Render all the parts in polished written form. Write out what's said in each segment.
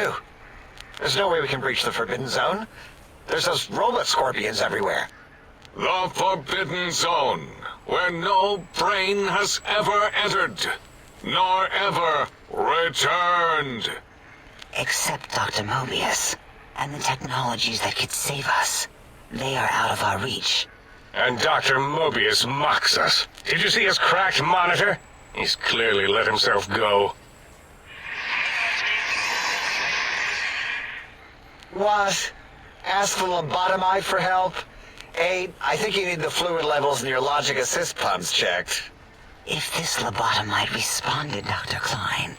do? There's no way we can breach the Forbidden Zone. There's those robot scorpions everywhere. The Forbidden Zone, where no brain has ever entered, nor ever returned. Except Dr. Mobius, and the technologies that could save us. They are out of our reach. And Dr. Mobius mocks us. Did you see his cracked monitor? He's clearly let himself go. What? Ask the lobotomite for help? I think you need the fluid levels in your logic assist pumps checked. If this lobotomite responded, Dr. Klein,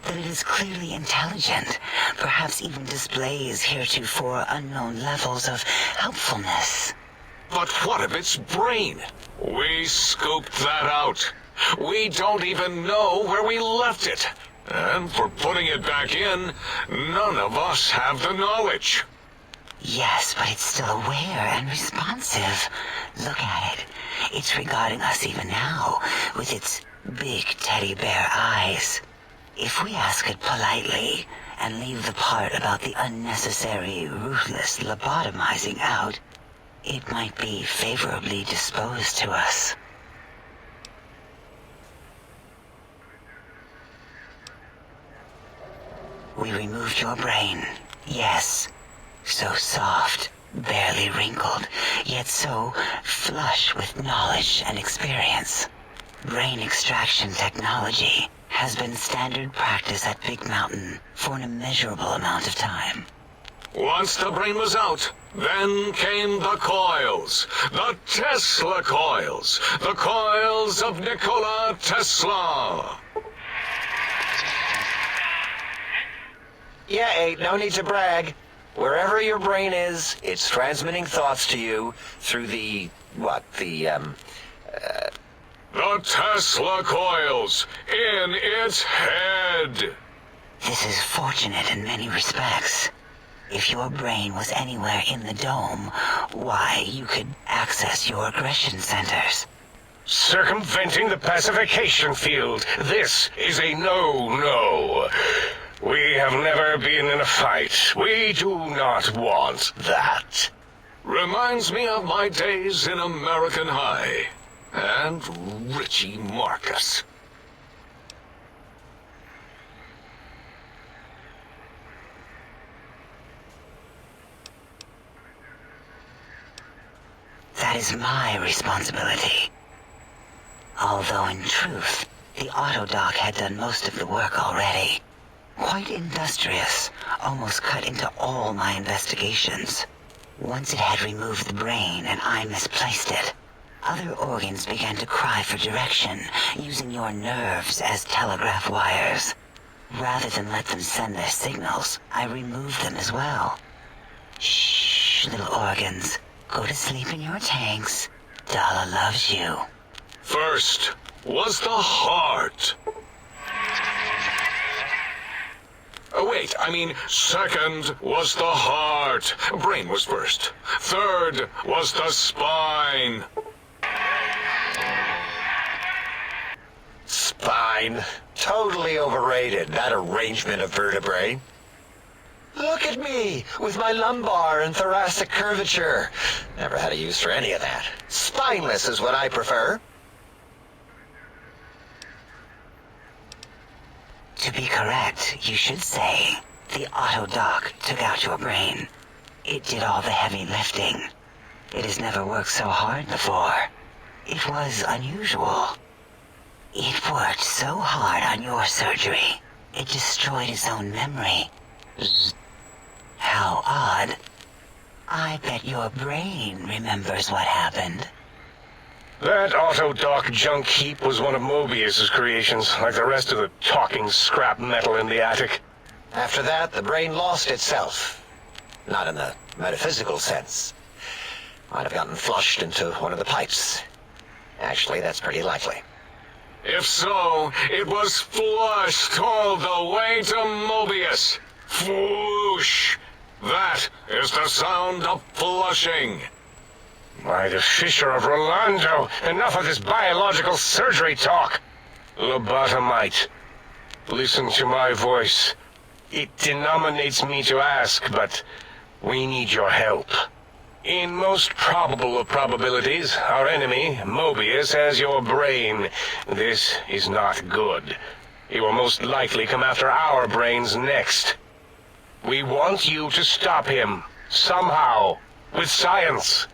then it is clearly intelligent, perhaps even displays heretofore unknown levels of helpfulness. But what of its brain? We scooped that out. We don't even know where we left it. And for putting it back in, none of us have the knowledge. Yes, but it's still aware and responsive. Look at it. It's regarding us even now, with its big teddy bear eyes. If we ask it politely, and leave the part about the unnecessary, ruthless lobotomizing out, it might be favorably disposed to us. We removed your brain, yes. So soft, barely wrinkled, yet so flush with knowledge and experience. Brain extraction technology has been standard practice at Big Mountain for an immeasurable amount of time. Once the brain was out, then came the coils. The Tesla coils. The coils of Nikola Tesla. Yeah, no need to brag. Wherever your brain is, it's transmitting thoughts to you through the Tesla coils in its head. This is fortunate in many respects. If your brain was anywhere in the dome, why, you could access your aggression centers. Circumventing the pacification field. This is a no-no. We have never been in a fight. We do not want that. Reminds me of my days in American High. And Richie Marcus. That is my responsibility. Although in truth, the autodoc had done most of the work already. Quite industrious, almost cut into all my investigations. Once it had removed the brain and I misplaced it, other organs began to cry for direction, using your nerves as telegraph wires. Rather than let them send their signals, I removed them as well. Shh, little organs. Go to sleep in your tanks. Dala loves you. First was the heart. Second was the heart. Brain was first. Third was the spine. spine. Totally overrated, that arrangement of vertebrae. Look at me, with my lumbar and thoracic curvature. Never had a use for any of that. Spineless is what I prefer. To be correct, you should say, the autodoc took out your brain. It did all the heavy lifting. It has never worked so hard before. It was unusual. It worked so hard on your surgery, it destroyed its own memory. How odd. I bet your brain remembers what happened. That autodoc junk heap was one of Mobius's creations, like the rest of the talking scrap metal in the attic. After that, the brain lost itself. Not in the metaphysical sense. Might have gotten flushed into one of the pipes. Actually, that's pretty likely. If so, it was flushed all the way to Mobius. Flush! That is the sound of flushing. By the Fisher of Rolando, enough of this biological surgery talk. Lobotomite, listen to my voice. It denominates me to ask, but we need your help. In most probable of probabilities, our enemy, Mobius, has your brain. This is not good. He will most likely come after our brains next. We want you to stop him, somehow, with science.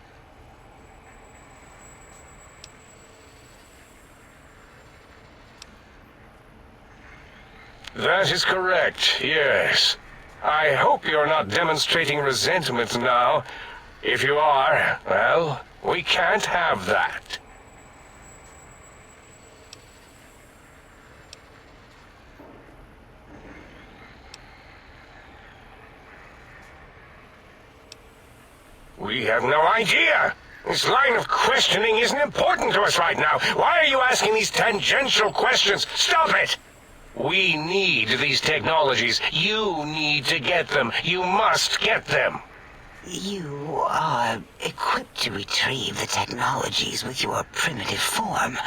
That is correct, yes. I hope you're not demonstrating resentment now. If you are, well, we can't have that. We have no idea. This line of questioning isn't important to us right now. Why are you asking these tangential questions? Stop it! We need these technologies. You need to get them. You must get them. You are equipped to retrieve the technologies with your primitive form.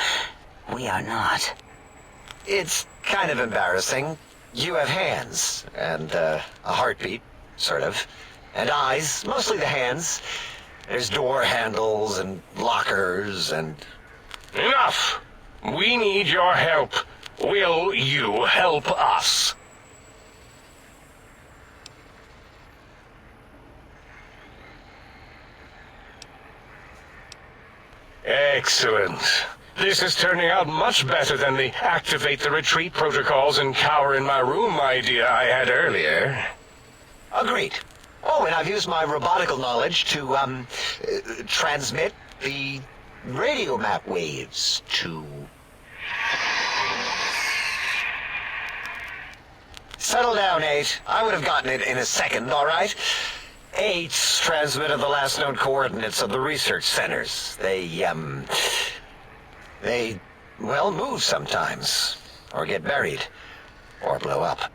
We are not. It's kind of embarrassing. You have hands, and a heartbeat, sort of, and eyes, mostly the hands. There's door handles and lockers and... Enough! We need your help. Will you help us? Excellent. This is turning out much better than the activate the retreat protocols and cower in my room idea I had earlier. Agreed. Oh, and I've used my robotical knowledge to, transmit the radio map waves to... Settle down, 8. I would have gotten it in a second, all right? 8's transmitted the last known coordinates of the research centers. They, well, move sometimes. Or get buried. Or blow up.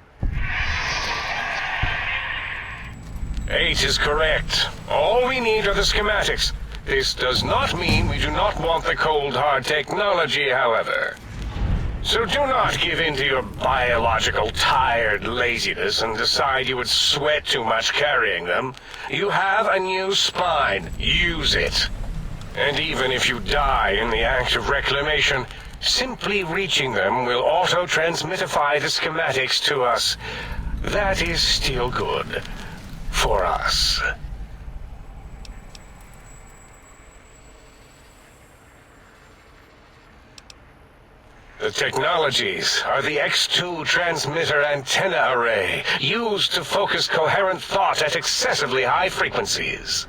8 is correct. All we need are the schematics. This does not mean we do not want the cold hard technology, however. So do not give in to your biological tired laziness and decide you would sweat too much carrying them. You have a new spine. Use it. And even if you die in the act of reclamation, simply reaching them will auto-transmitify the schematics to us. That is still good. For us. The technologies are the X2 transmitter antenna array, used to focus coherent thought at excessively high frequencies.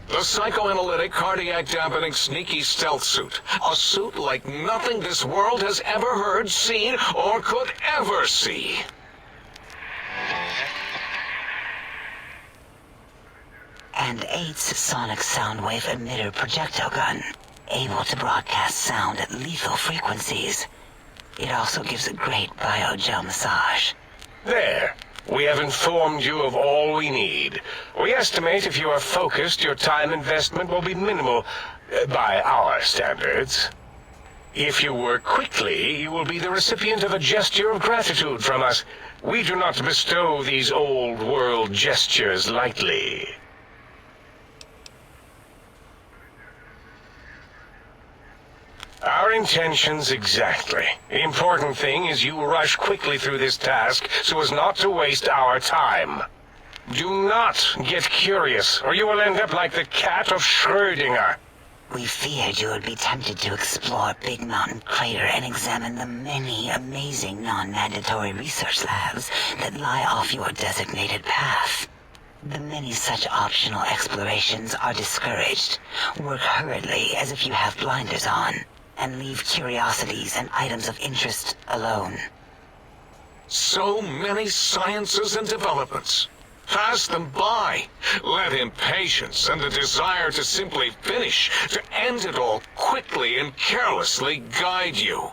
The psychoanalytic, cardiac dampening, sneaky stealth suit. A suit like nothing this world has ever heard, seen, or could ever see. And 8's sonic sound wave emitter projectile gun, able to broadcast sound at lethal frequencies. It also gives a great biogel massage. There. We have informed you of all we need. We estimate if you are focused, your time investment will be minimal, by our standards. If you work quickly, you will be the recipient of a gesture of gratitude from us. We do not bestow these old-world gestures lightly. Our intentions exactly. The important thing is you rush quickly through this task so as not to waste our time. Do not get curious, or you will end up like the cat of Schrödinger. We feared you would be tempted to explore Big Mountain Crater and examine the many amazing non-mandatory research labs that lie off your designated path. The many such optional explorations are discouraged. Work hurriedly as if you have blinders on, and leave curiosities and items of interest alone. So many sciences and developments. Pass them by. Let impatience and the desire to simply finish, to end it all quickly and carelessly guide you.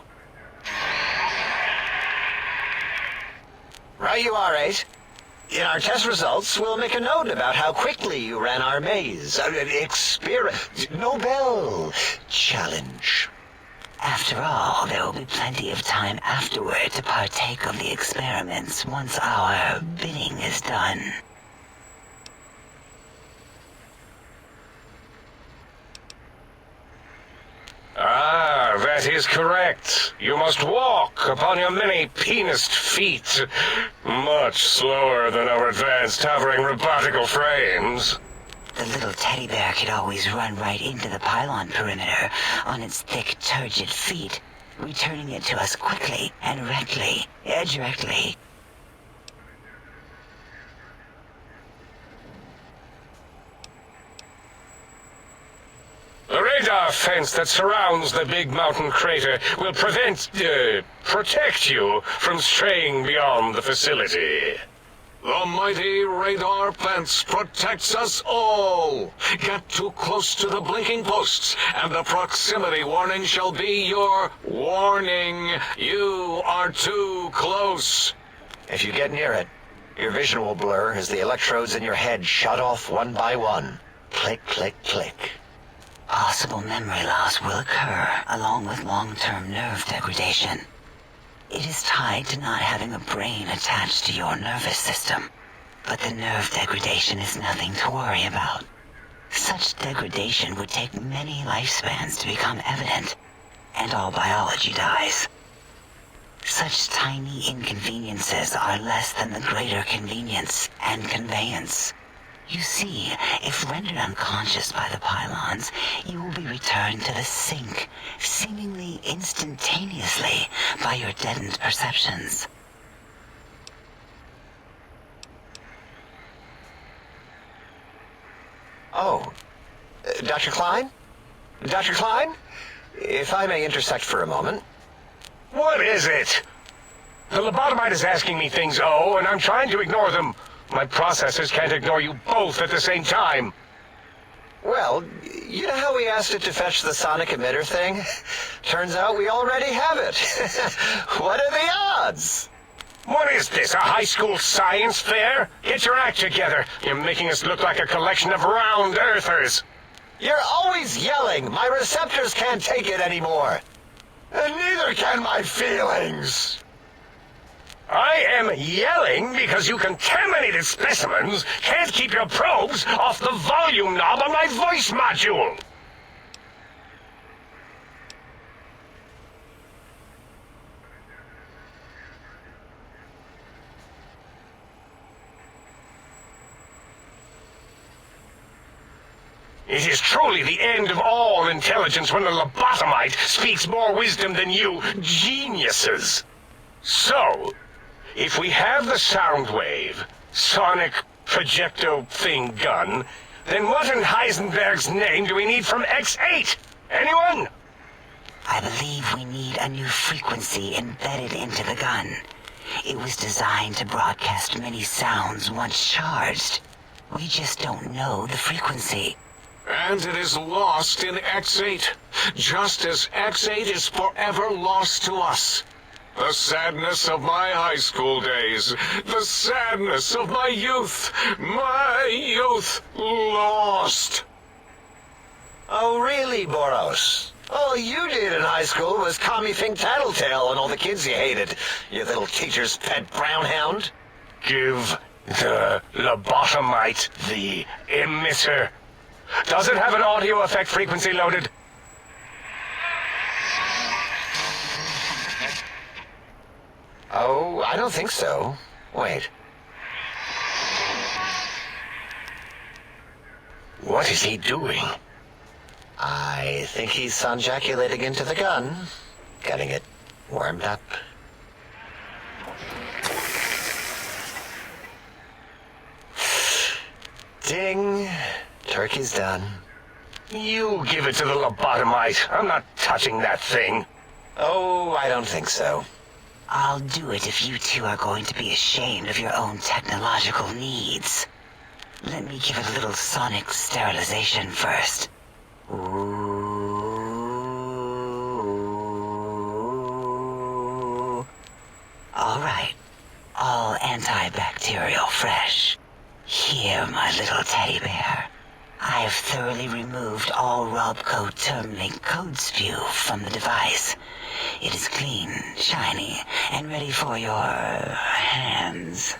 Right you are, 8. In our test results, we'll make a note about how quickly you ran our maze. Nobel challenge. After all, there will be plenty of time afterward to partake of the experiments once our bidding is done. Ah, that is correct. You must walk upon your many penised feet, much slower than our advanced hovering robotical frames. The little teddy bear could always run right into the pylon perimeter on its thick, turgid feet, returning it to us quickly and directly. The radar fence that surrounds the big mountain crater will protect you from straying beyond the facility. The mighty radar fence protects us all. Get too close to the blinking posts, and the proximity warning shall be your warning. You are too close. If you get near it, your vision will blur as the electrodes in your head shut off one by one. Click, click, click. Possible memory loss will occur, along with long-term nerve degradation. It is tied to not having a brain attached to your nervous system, but the nerve degradation is nothing to worry about. Such degradation would take many lifespans to become evident, and all biology dies. Such tiny inconveniences are less than the greater convenience and conveyance. You see, if rendered unconscious by the pylons, you will be returned to the sink, seemingly instantaneously, by your deadened perceptions. Oh, Dr. Klein? Dr. Klein? If I may intersect for a moment. What is it? The lobotomite is asking me things, and I'm trying to ignore them. My processors can't ignore you both at the same time. Well, you know how we asked it to fetch the sonic emitter thing? Turns out we already have it. What are the odds? What is this, a high school science fair? Get your act together. You're making us look like a collection of round earthers. You're always yelling. My receptors can't take it anymore. And neither can my feelings. I am yelling because you contaminated specimens can't keep your probes off the volume knob on my voice module. It is truly the end of all intelligence when the lobotomite speaks more wisdom than you geniuses. So, if we have the sound wave, sonic projecto thing gun, then what in Heisenberg's name do we need from X8? Anyone? I believe we need a new frequency embedded into the gun. It was designed to broadcast many sounds once charged. We just don't know the frequency. And it is lost in X8, just as X8 is forever lost to us. The sadness of my high school days, the sadness of my youth lost. Oh, really, Boros? All you did in high school was call me Fink Tattletale and all the kids you hated, you little teacher's pet brown hound. Give the lobotomite the emitter. Does it have an audio effect frequency loaded? Oh, I don't think so. Wait. What is he doing? I think he's sonjaculating into the gun, getting it warmed up. Ding. Turkey's done. You give it to the lobotomite. I'm not touching that thing. Oh, I don't think so. I'll do it if you two are going to be ashamed of your own technological needs. Let me give it a little sonic sterilization first. Ooh. All right. All antibacterial fresh. Here, my little teddy bear. I have thoroughly removed all Robcode term link code spew from the device. It is clean, shiny, and ready for your hands.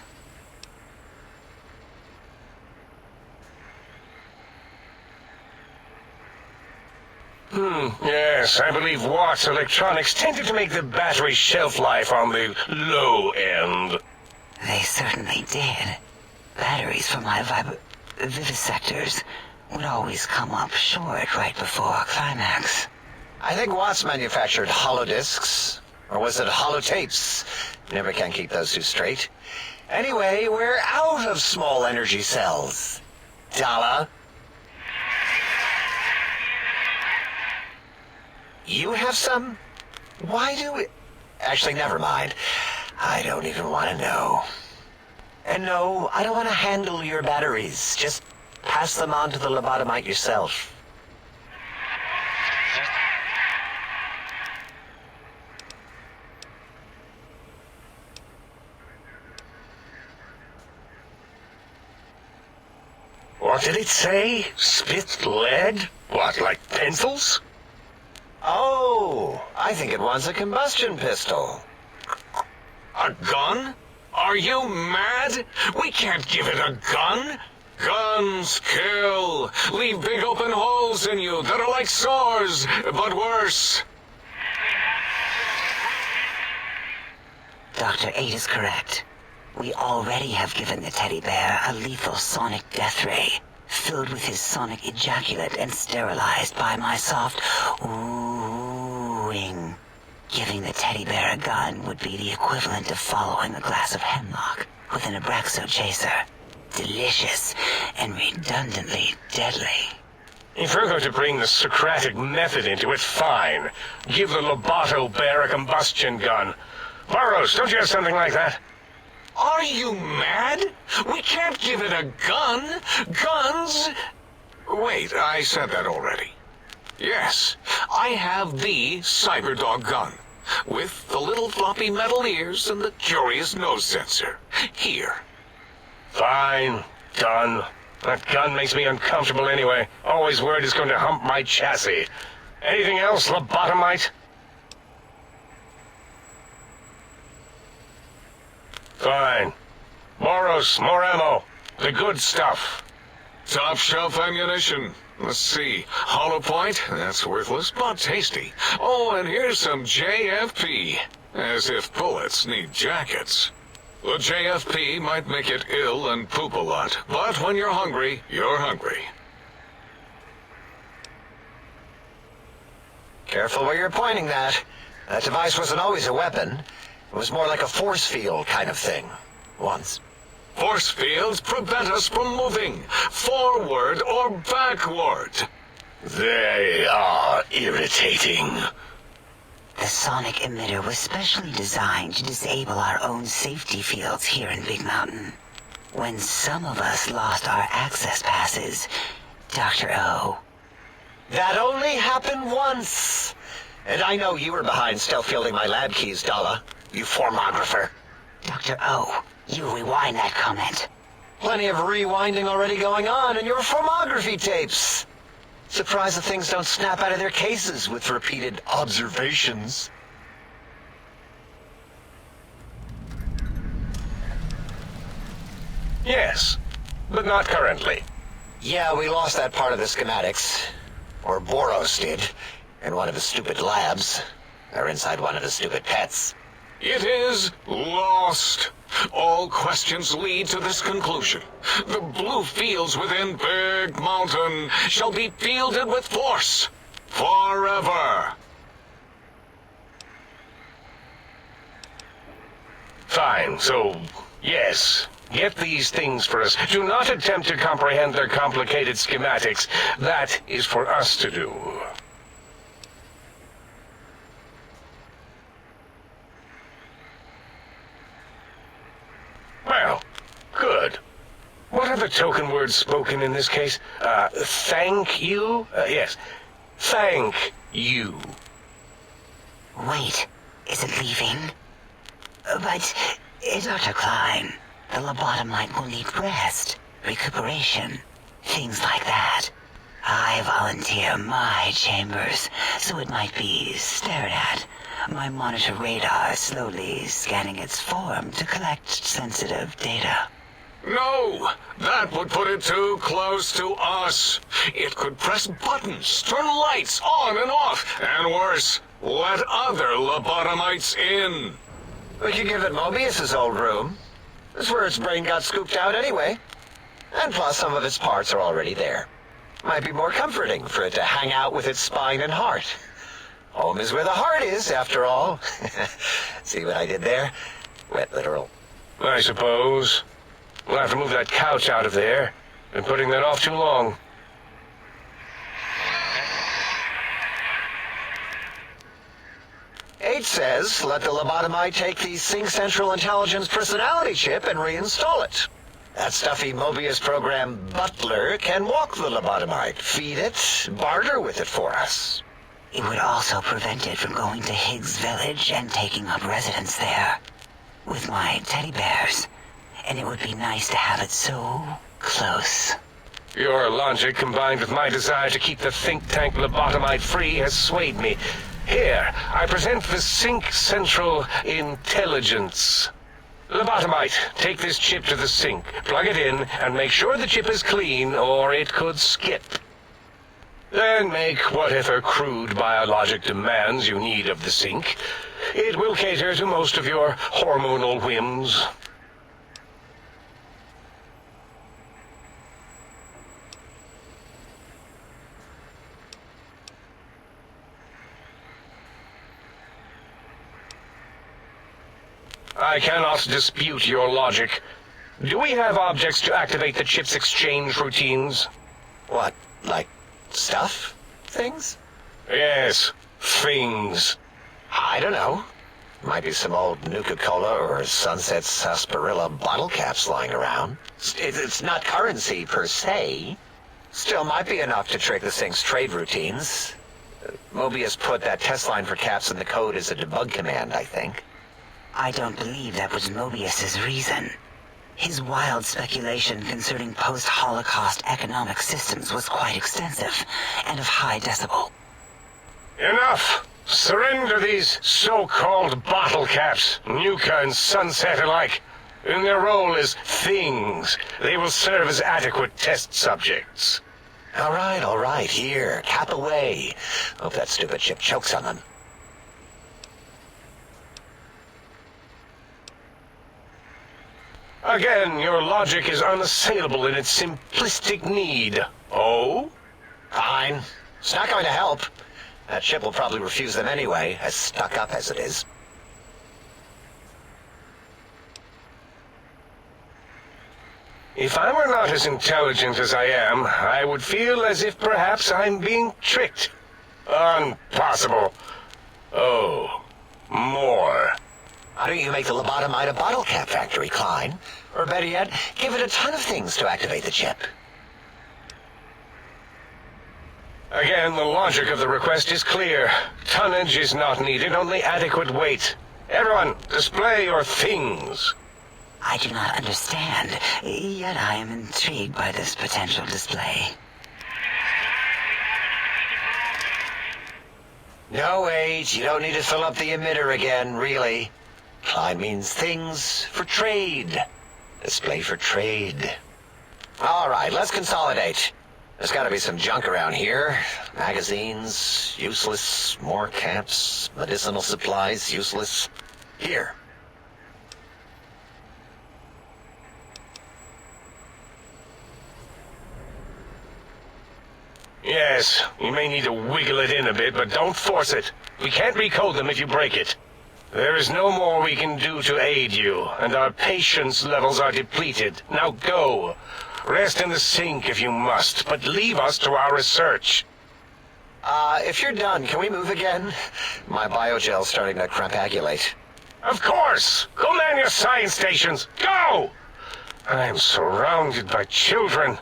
Yes, I believe Watt's electronics tended to make the battery shelf life on the low end. They certainly did. Batteries for my vivisectors would always come up short right before climax. I think Watts manufactured holodiscs, or was it holotapes? Never can keep those two straight. Anyway, we're out of small energy cells. Dala? You have some? Why do we... Actually, never mind. I don't even want to know. And no, I don't want to handle your batteries. Just pass them on to the lobotomite yourself. What did it say? Spit lead? What, like pencils? Oh, I think it wants a combustion pistol. A gun? Are you mad? We can't give it a gun. Guns kill. Leave big open holes in you that are like sores, but worse. Dr. 8 is correct. We already have given the teddy bear a lethal sonic death ray, filled with his sonic ejaculate and sterilized by my soft oohing. Giving the teddy bear a gun would be the equivalent of following a glass of hemlock with an Abraxo chaser. Delicious and redundantly deadly. If we're going to bring the Socratic method into it, fine. Give the Loboto bear a combustion gun. Burroughs, don't you have something like that? Are you mad? We can't give it a gun. Guns... Wait, I said that already. Yes, I have the Cyberdog gun, with the little floppy metal ears and the curious nose sensor. Here. Fine. Done. That gun makes me uncomfortable anyway. Always worried it's going to hump my chassis. Anything else, lobotomite? Fine. Boros, more ammo. The good stuff. Top shelf ammunition. Let's see. Hollow point? That's worthless, but tasty. Oh, and here's some JFP. As if bullets need jackets. The JFP might make it ill and poop a lot, but when you're hungry, you're hungry. Careful where you're pointing that. That device wasn't always a weapon. It was more like a force field kind of thing. Once. Force fields prevent us from moving, forward or backward. They are irritating. The sonic emitter was specially designed to disable our own safety fields here in Big Mountain. When some of us lost our access passes, Dr. O. That only happened once. And I know you were behind stealth fielding my lab keys, Dala. You formographer. Dr. O, you rewind that comment. Plenty of rewinding already going on in your formography tapes. Surprised the things don't snap out of their cases with repeated observations. Yes, but not currently. Yeah, we lost that part of the schematics. Or Boros did, in one of his stupid labs. Or inside one of his stupid pets. It is lost. All questions lead to this conclusion. The blue fields within Big Mountain shall be fielded with force. Forever. Fine, so, yes. Get these things for us. Do not attempt to comprehend their complicated schematics. That is for us to do. Well, good. What are the token words spoken in this case? Thank you? Yes. Thank you. Wait, is it leaving? But, Dr. Klein, the lobotomite will need rest, recuperation, things like that. I volunteer my chambers, so it might be stared at. My monitor radar slowly scanning its form to collect sensitive data. No! That would put it too close to us. It could press buttons, turn lights on and off, and worse, let other lobotomites in. We could give it Mobius's old room. That's where its brain got scooped out anyway. And plus, some of its parts are already there. Might be more comforting for it to hang out with its spine and heart. Home is where the heart is, after all. See what I did there? Wet literal. I suppose. We'll have to move that couch out of there. Been putting that off too long. H says, let the lobotomite take the Sync Central Intelligence personality chip and reinstall it. That stuffy Mobius program Butler can walk the lobotomite, feed it, barter with it for us. It would also prevent it from going to Higgs Village and taking up residence there. With my teddy bears. And it would be nice to have it so close. Your logic combined with my desire to keep the think tank lobotomite free has swayed me. Here, I present the Sync Central Intelligence. Lobotomite, take this chip to the sink, plug it in, and make sure the chip is clean, or it could skip. Then make whatever crude biologic demands you need of the sink. It will cater to most of your hormonal whims. I cannot dispute your logic. Do we have objects to activate the chip's exchange routines? What, like stuff? Things? Yes, things. I don't know. Might be some old Nuka-Cola or Sunset Sarsaparilla bottle caps lying around. It's not currency per se. Still might be enough to trick the Sync's trade routines. Mobius put that test line for caps in the code as a debug command, I think. I don't believe that was Mobius's reason. His wild speculation concerning post-Holocaust economic systems was quite extensive and of high decibel. Enough! Surrender these so-called bottle caps, Nuka and Sunset alike. In their role as things, they will serve as adequate test subjects. All right, here, cap away. Hope that stupid chip chokes on them. Again, your logic is unassailable in its simplistic need. Oh? Fine. It's not going to help. That chip will probably refuse them anyway, as stuck up as it is. If I were not as intelligent as I am, I would feel as if perhaps I'm being tricked. Impossible. Oh, more. Why don't you make the lobotomite a bottle cap factory, Klein? Or better yet, give it a ton of things to activate the chip. Again, the logic of the request is clear. Tonnage is not needed, only adequate weight. Everyone, display your things. I do not understand, yet I am intrigued by this potential display. No, wait, you don't need to fill up the emitter again, really. Klein means things for trade. Display for trade. All right, let's consolidate. There's got to be some junk around here. Magazines, useless. More caps, medicinal supplies, useless. Here. Yes, you may need to wiggle it in a bit, but don't force it. We can't recode them if you break it. There is no more we can do to aid you, and our patience levels are depleted. Now go. Rest in the sink if you must, but leave us to our research. If you're done, can we move again? My biogel's starting to crampagulate. Of course! Go man your science stations! Go! I am surrounded by children.